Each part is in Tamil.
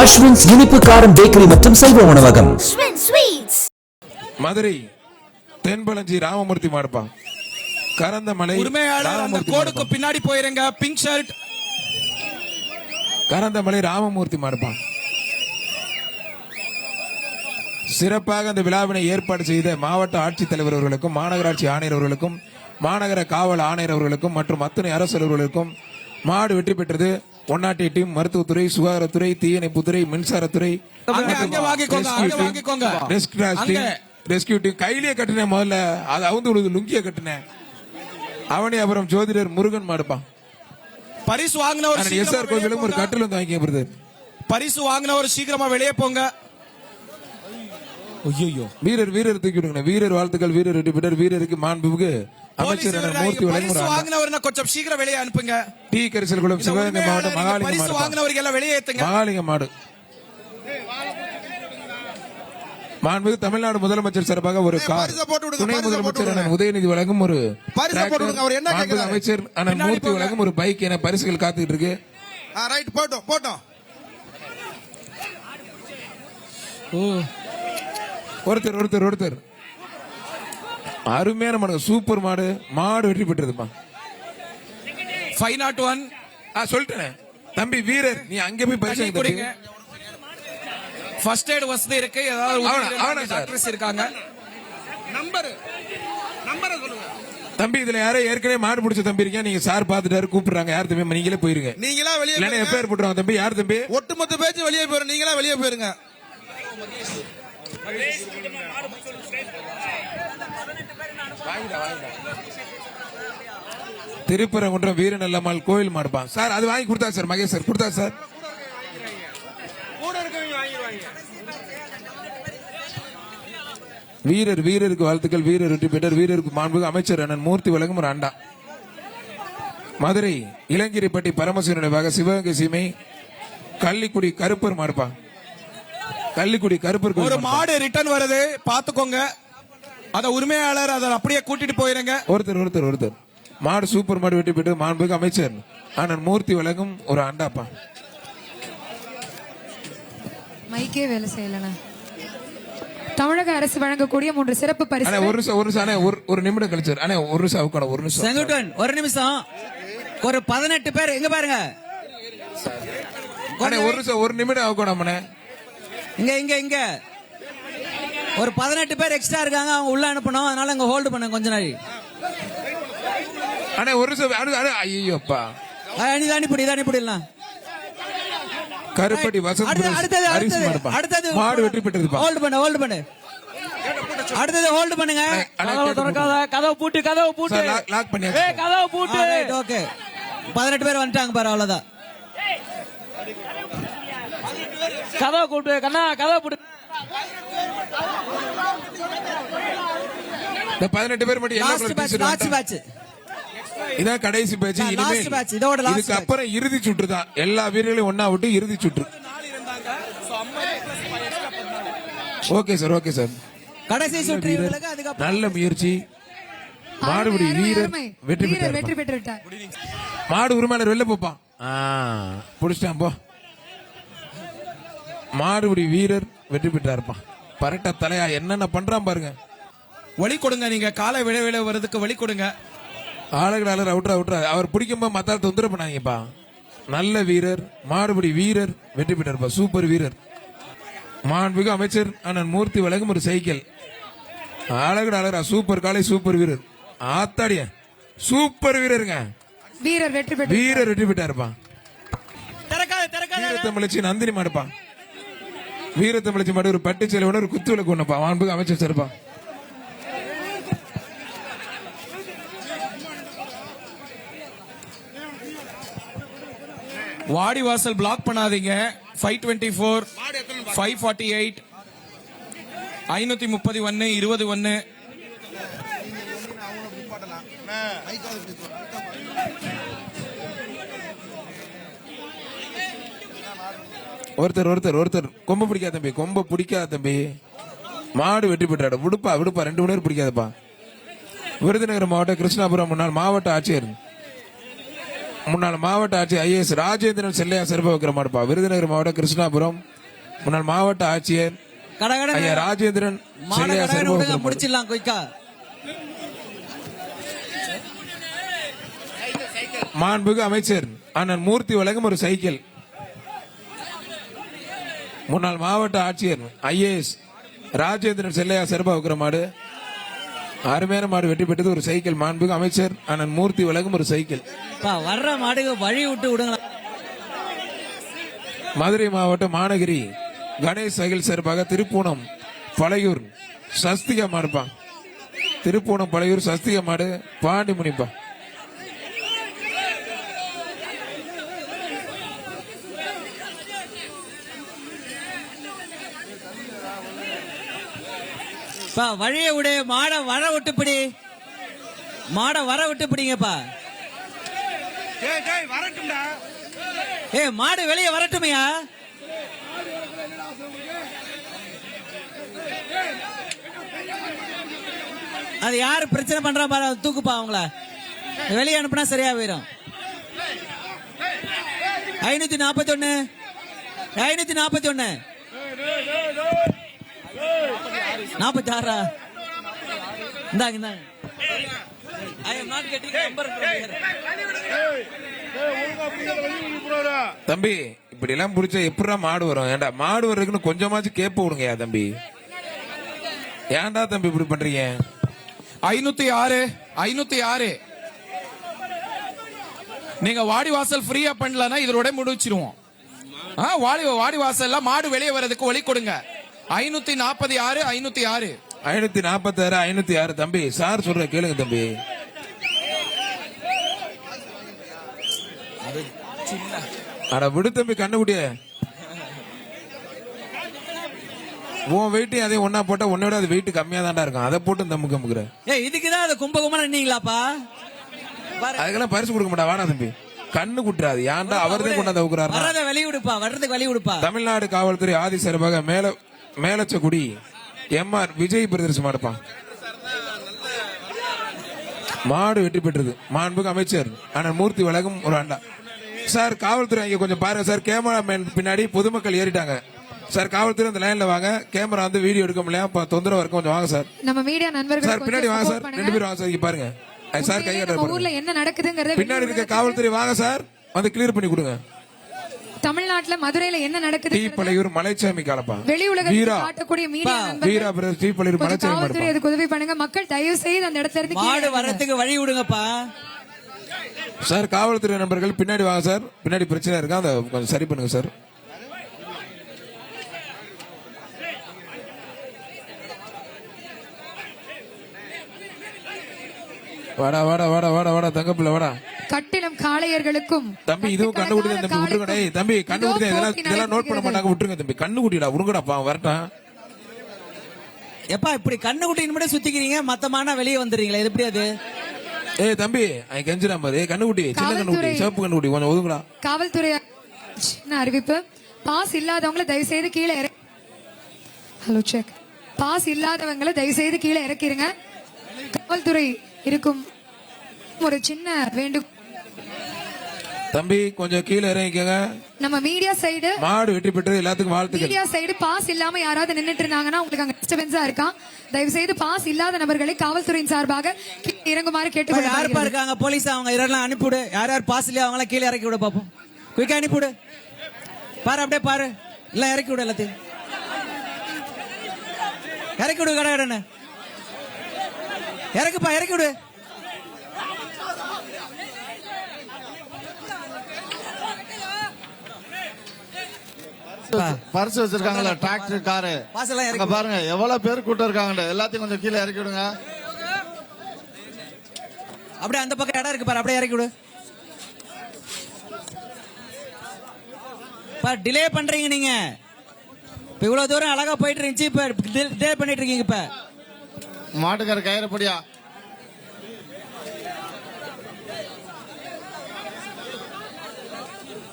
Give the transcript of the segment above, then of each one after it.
அஸ்வின்ஸ் இனிப்பு காரம் பேக்கரி மற்றும் சைவ உணவகம். மதுரை தென்பளஞ்சி ராமமூர்த்தி மாடுப்பா. கரந்தமலை உரிமையாளர் அந்த கோடுக்கு பின்னாடி போயிருங்க. பிங்க் ஷர்ட் கரந்தமலை ராமமூர்த்தி மாடுப்பா. சிறப்பாக அந்த விழாவினை ஏற்பாடு செய்த மாவட்ட ஆட்சித்தலைவர் அவர்களுக்கும், மாநகராட்சி ஆணையர் அவர்களுக்கும், மாநகர காவல் ஆணையர் அவர்களுக்கும் மற்றும் அத்தனை அரசு அலுவலர்களுக்கும் மாடு வெற்றி பெற்றது. ஒன்னாட்டி டீம், மருத்துவத்துறை, சுகாதாரத்துறை, தீயணைப்புத்துறை, மின்சாரத்துறை, ரெஸ்கியூ டீம். கையிலேயே கட்டினேன் முதல்ல, அது அவுந்து லுங்கிய கட்டினேன். அவனே அப்புறம் ஜோதிடர் முருகன் மாடுப்பான். பரிசு வாங்கினவர் எஸ்ஆர் கோவிலும் ஒரு கட்டில் வந்து வாங்கி பரிசு வாங்கினவர் சீக்கிரமா வெளியே போங்க. வீரர் வீரர் தூக்கி விடுங்க. வீரர் வாழ்த்துக்கள். வீரர் வெற்றி பெற்றார். வீரருக்கு மாண்புமிகு அமைச்சர் மூர்த்தி வாங்கினவர் கொஞ்சம் சீக்கிரம் வெளியே அனுப்புங்க. டி கரிசல் குளம் சிவகங்கை மாவட்டம் மகாலிங்க வாங்கினவர்கள் எல்லாம் வெளியே ஏத்துங்க. மகாலிங்க மாடு. மாண்புமிகு தமிழ்நாடு முதலமைச்சர் சார்பாக ஒரு கார், துணை முதலமைச்சர் உதயநிதி வழங்கும் ஒரு அமைச்சர் மூர்த்தி வழங்கும் ஒரு பைக் என பரிசுகள் காத்துக்கிட்டு இருக்கு. போட்டோம். ஒருத்தர் அருமையான மாடு, சூப்பர் மாடு. மாடு வெற்றி பெற்றதுப்பா. 501 சொல்லிட்டேன் தம்பி. வீரர் நீ அங்க போய் பரிசு கொடுங்க. ஃபர்ஸ்ட் எய்ட் வசதி இருக்கு. ஏதாவது டாக்டர்ஸ் இருக்காங்க. நம்பர் சொல்லுங்க தம்பி. இதுல யாரோ ஏற்கனவே மாடு பிடிச்ச தம்பி இருக்கீங்க. நீங்க சார் பாத்துட்டாரு, கூப்பிடுறாங்க. யார் தம்பி? நீங்களே போயிருங்க. நீங்களா வெளியே இல்ல எப்பேர் போட்டுருவாங்க தம்பி. யார் தம்பி? ஒட்டுமொத்த பேச்சு வெளியே போயிரு. நீங்களா வெளியே போயிருங்க. திருப்பரங்குன்றம் வீரநல்லம்மாள் கோயில் மாடுப்பான் சார். அது வாங்கி கொடுத்தா சார், மகேஷ் சார் கொடுத்தா சார். வீரருக்கு வாழ்த்துக்கள். வீரர் வெற்றி பெற்றார். வீரருக்கு மாண்புமிகு அமைச்சர் அண்ணன் மூர்த்தி வழங்கும் ஒரு அண்டா. மதுரை இளங்கிரிப்பட்டி பரமசிவ நினைவாக சிவகங்கை சீமை கள்ளிக்குடி கருப்பர் மாடுப்பான். கள்ளிக்குடி கருப்பர் ஒரு மாடு ரிட்டர்ன் வருது, பாத்துக்கோங்க. அத உரிமையாளர் அதை அப்படியே கூட்டிட்டு போயிருங்க. ஒருத்தர் மாடு சூப்பர் மாடு வெட்டி போயிட்டு மாண்புமிகு அமைச்சர் அண்ணன் மூர்த்தி வழங்கும் ஒரு அண்டாப்பா. மைக்கே வேலை செய்யலண்ணா. தமிழக அரசு வழங்கக்கூடிய 3 சிறப்பு பரிசு. ஒரு நிமிடம் கழிச்சு ஒரு நிமிஷம் செங்குட்டன் ஒரு நிமிஷம். ஒரு 18 பேர் எங்க பாருங்க. ஒரு நிமிடம் ஆகணும். இங்க ஒரு 18 பேர் எக்ஸ்ட்ரா இருக்காங்க. அவங்க உள்ள அனுப்பணும். அதனால அங்க ஹோல்ட் பண்ண கொஞ்ச நாள். ஐயோப்பா இதானிப்படிலாம் கருப்பட்டி வசந்த் அடுத்தது மாடு வெற்றி பெற்றது. ஹோல்ட் பண்ணு. அடுத்தது ஹோல்ட் பண்ணுங்க. கதவு பூட்டு லாக் பண்ணி கதவு பூட்டு. ஓகே 18 பேர் வந்துட்டாங்க பாரு. அவ்வளவுதான். கதவை கூட்டு கண்ணா. கதவை பூட்டு. 18 பேர் மட்டும். இதான் கடைசி பேட்ச். இதுக்கு அப்புறம் இறுதி சுற்று தான். எல்லா வீரர்களையும் ஒன்னா விட்டு இறுதி சுற்று. Okay sir. கடைசி சுற்று. நல்ல முயற்சி. மாடுபிடி வீரர் வெற்றி பெற்றார். மாடு உரிமையாளர் வெளில போப்பான். புடிச்சிட்டான் போ. மாடுபிடி வீரர் வெற்றி பெற்றாருப்பா. பரட்ட தலையா என்னென்ன பண்றான் பாருங்க. வழி கொடுங்க. நீங்க காலை விட வர்றதுக்கு வழி கொடுங்க. ஆளுகளாளர் அவுட்ரா. அவர் பிடிக்கும்போது மத்தால தொந்தரவு பண்ணாங்கப்பா. நல்ல வீரர். மாடுபிடி வீரர் வெற்றி பெற்றாருப்பா. சூப்பர் வீரர். மாண்புமிகு அமைச்சர் அண்ணன் மூர்த்தி வழங்கும் ஒரு சைக்கிள். ஆளுகளாளரா சூப்பர் காலை. சூப்பர் வீரர். ஆத்தாடிய சூப்பர் வீரருங்க. வீரர் வெற்றி பெற்றாருப்பா. வீரத்தமிழச்சி நந்தினி மாடுப்பா. வீரத்தமிழச்சி மாடு ஒரு பட்டு சேலையோட ஒரு குத்து விளக்கு ஒண்ணுப்பா. மாண்புமிகு அமைச்சர் சார்ப்பா. வாடி வாசல் பிளாக் பண்ணாதீங்க. 524 548 531 21. ஒருத்தர் கொம்ப பிடிக்காத தம்பி. மாடு வெற்றி பெற்றாடு. விடுப்பா 2 மணி நேரம் பிடிக்காதப்பா. விருதுநகர் மாவட்ட கிருஷ்ணாபுரம் முன்னாள் மாவட்ட ஆட்சியர் முன்னாள் மாவட்ட ஆட்சியர் ஐஏஎஸ் ராஜேந்திரன் செல்லையா சிறப்பு வைக்கிற மாடுப்பா. விருதுநகர் மாவட்டம் கிருஷ்ணாபுரம் முன்னாள் மாவட்ட ஆட்சியர் கடகட ஐயா ராஜேந்திரன் மாட செல்லையா கடகட சிறப்பு விடுங்க, வைக்கிற மாடு. முடிச்சிடலாம் குயிக்கா. மாண்புமிகு அமைச்சர் அண்ணன் மூர்த்தி வழங்கும் ஒரு சைக்கிள். முன்னாள் மாவட்ட ஆட்சியர் ஐஏஎஸ் ராஜேந்திரன் செல்லையா சிறப்பு வைக்கிற மாடு. அருமையான மாடு வெற்றி பெற்றது. ஒரு சைக்கிள். மாண்புமிகு அமைச்சர் அண்ணன் மூர்த்தி வழங்கும் ஒரு சைக்கிள். பா, வர்ற மாடுக்கு வழி விட்டு விடுங்க. மதுரை மாவட்டம் மாநகரி கணேஷ் சைக்கிள் சிறப்பாக திருப்பூணம் பழையூர் சஸ்திகா மாடுப்பா. திருப்பூணம் பழையூர் சஸ்திகா மாடு பாண்டி முனிப்பா. பா, வழிய விடு. மாட வர விட்டு பிடி. மாட வர விட்டு பிடிங்கப்பா. மாடு வெளியே வரட்டுமையா? அது யாரு பிரச்சனை பண்றா பாரு, அது தூக்குப்பா. அவங்கள வெளியே அனுப்புனா சரியா போயிடும். 541 541 46. இந்தாங்க இந்தாங்க. I am not getting number from here. தம்பி இப்படி எல்லாம் புடிச்ச எப்படா மாடு வரும்? ஏன்டா மாடு வர்றதுக்குன்னு கொஞ்சமாச்சும் கேப்ப விடுங்கயா தம்பி. ஏன்டா தம்பி இப்படி பண்றீங்க? 506 நீங்க வாடி வாசல் ஃப்ரீயா பண்ணலன்னா இதோட முடிச்சிருவோம். வாடி வாசல்ல மாடு வெளியே வர்றதுக்கு வழி கொடுங்க. 546 506 546 506. தம்பி சார் சொல்ற கேளுங்க தம்பி. அட விடு தம்பி கண்ணுக்குட்டிய. உன் வெயிட்டையும் அதே ஒன்னா போட்டா உன்னோட அது வெயிட் கம்மியா தான்டா இருக்கும். அதை போட்டு தம்பு கம்புக்குற. இதுக்குதான் அது கும்பகுமா நின்னீங்களாப்பா? அதுக்கெல்லாம் பரிசு கொடுக்க மாட்டா. வாடா தம்பி கண்ணு குட்டுறாது. ஏன்டா அவர்தான் கொண்டாந்து ஊக்குறாரு. வர்றத வெளிய விடுப்பா. வர்றதுக்கு வெளிய விடுப்பா. தமிழ்நாடு காவல்துறை ஆதி சிறப்பாக மேலச்சக்குடி எம்ஆர் விஜய் பிரதர்ஸ் மாடுப்பா. மாடு வெற்றி பெற்றது. மாண்புமிகு அமைச்சர் அண்ணன் மூர்த்தி வழங்கும் ஒரு அண்டா. சார் காவல்துறை இங்க கொஞ்சம் பாருங்க சார். கேமராமேன் பின்னாடி பொதுமக்கள் ஏறிட்டாங்க சார். காவல்துறை அந்த லைன்ல வாங்க. கேமரா வந்து வீடியோ எடுக்க முடியல, தொந்தரவு இருக்கும். கொஞ்சம் வாங்க சார். நம்ம மீடியா நண்பர்கள் சார் பின்னாடி வாங்க சார். 2 பேரும் வாங்க சார். இங்க பாருங்க சார். கை ஊர்ல என்ன நடக்குதுங்கறத பின்னாடி இருக்க காவல்துறை வாங்க சார். வந்து கிளியர் பண்ணி கொடுங்க. தமிழ்நாட்டுல மதுரையில என்ன நடக்குது? தீப்பழையூர் மலைச்சாமி காலப்பா. வெளி உலகத்துக்கு காட்டக்கூடிய மீடியா நண்பர்கள் வீரா பிரதர்ஸ் தீப்பழையூர் மலைச்சாமி காவல்துறை அதுக்கு உதவி பண்ணுங்க. மக்கள் தயவு செய்து அந்த இடத்துல இருந்து மாடு வர்றதுக்கு வழி விடுங்கப்பா. சார் காவல்துறை நண்பர்கள் பின்னாடி வாங்க சார். பின்னாடி பிரச்சனை இருக்கா, அதை கொஞ்சம் சரி பண்ணுங்க சார். வாடா வாடா வாடா வாடா வாடா தங்கப்பிள்ள வாடா. கட்டிடம் காளையர்களுக்கும் தம்பி இதுவும் கண்ணு குட்டி தம்பி விட்டுருங்க. தம்பி கண்ணு குட்டி இதெல்லாம் நோட் பண்ண மாட்டாங்க. விட்டுருங்க தம்பி. கண்ணு குட்டிடா விடுங்கடாப்பா வரட்டும். எப்பா இப்படி கண்ணு குட்டின்னு மட்டும் சுத்திக்கிறீங்க, மத்தமான வெளியே வந்துடுறீங்களா? இது எப்படி அது? தம்பி கெஞ்சிராம் பாரு. கண்ணு குட்டி சின்ன கண்ணு குட்டி சிவப்பு கண்ணு குட்டி கொஞ்சம் ஒதுங்கடா. காவல்துறை அறிவிப்பு. பாஸ் இல்லாதவங்களை தயவு செய்து கீழே ஹலோ செக். பாஸ் இல்லாதவங்களை தயவு செய்து கீழே இறக்கிருங்க. காவல்துறை இருக்கும் ஒரு சின்ன வேண்டும். தம்பி கொஞ்சம் கீழே இறங்கிக்கங்க. நம்ம மீடியா சைடு மாடு வெற்றி பெற்றது. எல்லாத்துக்கும் வாழ்த்துக்கள். மீடியா சைடு பாஸ் இல்லாம யாராவது நின்னுட்டு இருந்தாங்கன்னா உங்களுக்கு அங்க டிஸ்டர்பன்ஸா இருக்கா? தயவு செய்து பாஸ் இல்லாத நபர்களை காவல்துறையின் சார்பாக இறங்குமாறு கேட்டுக்கொள்ள. யாருப்பா இருக்காங்க? போலீஸ் அவங்க இதெல்லாம் அனுப்பிவிடு. யார் யார் பாஸ் இல்லையா அவங்கள கீழே இறக்கி விட பாப்போம். குயிக்கா அனுப்பிவிடு. பாரு அப்படியே பாரு. எல்லாம் இறக்கி விடு. எல்லாத்தையும் இறக்கி விடு. கடை கடன்னு இறக்குப்பா. இறக்கி விடு. பரிசு வச்சிருக்காங்கல்ல டிராக்டர் காரு பாருங்க எவ்வளவு பேர் கூட்டம் இருக்காங்க. எல்லாத்தையும் கொஞ்சம் கீழே இறக்கி விடுங்க. அப்படியே அந்த பக்கம் இடம் இருக்கு பாரு. அப்படியே இறக்கி விடு. டிலே பண்றீங்க நீங்க. இப்ப இவ்வளவு தூரம் அழகா போயிட்டு இருந்துச்சு, இப்ப டிலே பண்ணிட்டு இருக்கீங்க. இப்ப மாட்டுக்கார கயிறப்படியா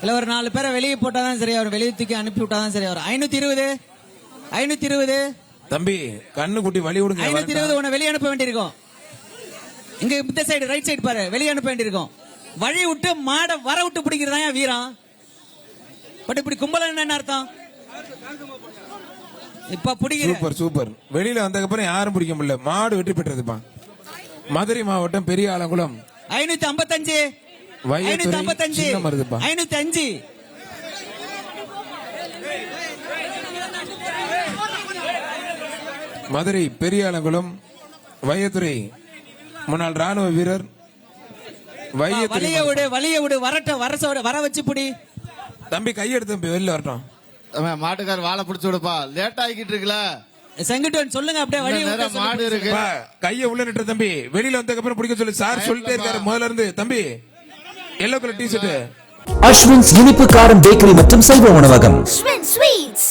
இல்ல ஒரு 4 பேரை வெளியே போட்டாதான் சரியா வரும். வெளியே தூக்கி அனுப்பி விட்டாதான் சரியா வரும். 520 தம்பி கண்ணு குட்டி வழி விடுங்க. 520 உன்னை வெளியே அனுப்ப வேண்டியிருக்கும். இங்க இந்த சைடு ரைட் சைடு பாரு. வெளியே அனுப்ப வேண்டியிருக்கும். வழி விட்டு மாட வர விட்டு பிடிக்கிறதா ஏன் வீரம்? பட் இப்படி கும்பல என்ன அர்த்தம்? இப்ப பிடிக்கிற சூப்பர் சூப்பர். வெளியில வந்ததுக்கு அப்புறம் யாரும் பிடிக்க முடியல. மாடு வெற்றி பெற்றதுப்பா. மதுரை மாவட்டம் பெரிய ஆலங்குளம் 555 வையத்துறை 555 சின்ன மருதுப்பா. 505 மதுரை பெரிய ஆலங்குளம் வையத்துறை முன்னாள் ராணுவ வீரர் வையத்துறை. வலிய விடு வர வச்சு பிடி. தம்பி கையெடுத்து தம்பி வெளில வரட்டும். மாட்டுக்கார வாழை பிடிச்சு விடுப்பா, லேட் ஆகிட்டு இருக்குல்ல. செங்குட்டுவன் சொல்லுங்க அப்படியே வழி இன்னும் நேரம் மாடு இருக்கு. பா, கைய உள்ள நிட்டு தம்பி. வெளியில வந்ததுக்கு அப்புறம் பிடிக்க சொல்லி சார் சொல்லிட்டே இருக்காரு முதல்ல இருந்து. தம்பி yellow colour T shirt. Aswins இனிப்பு காரம் பேக்கரி மற்றும் சைவ உணவகம். Schwinn Sweets.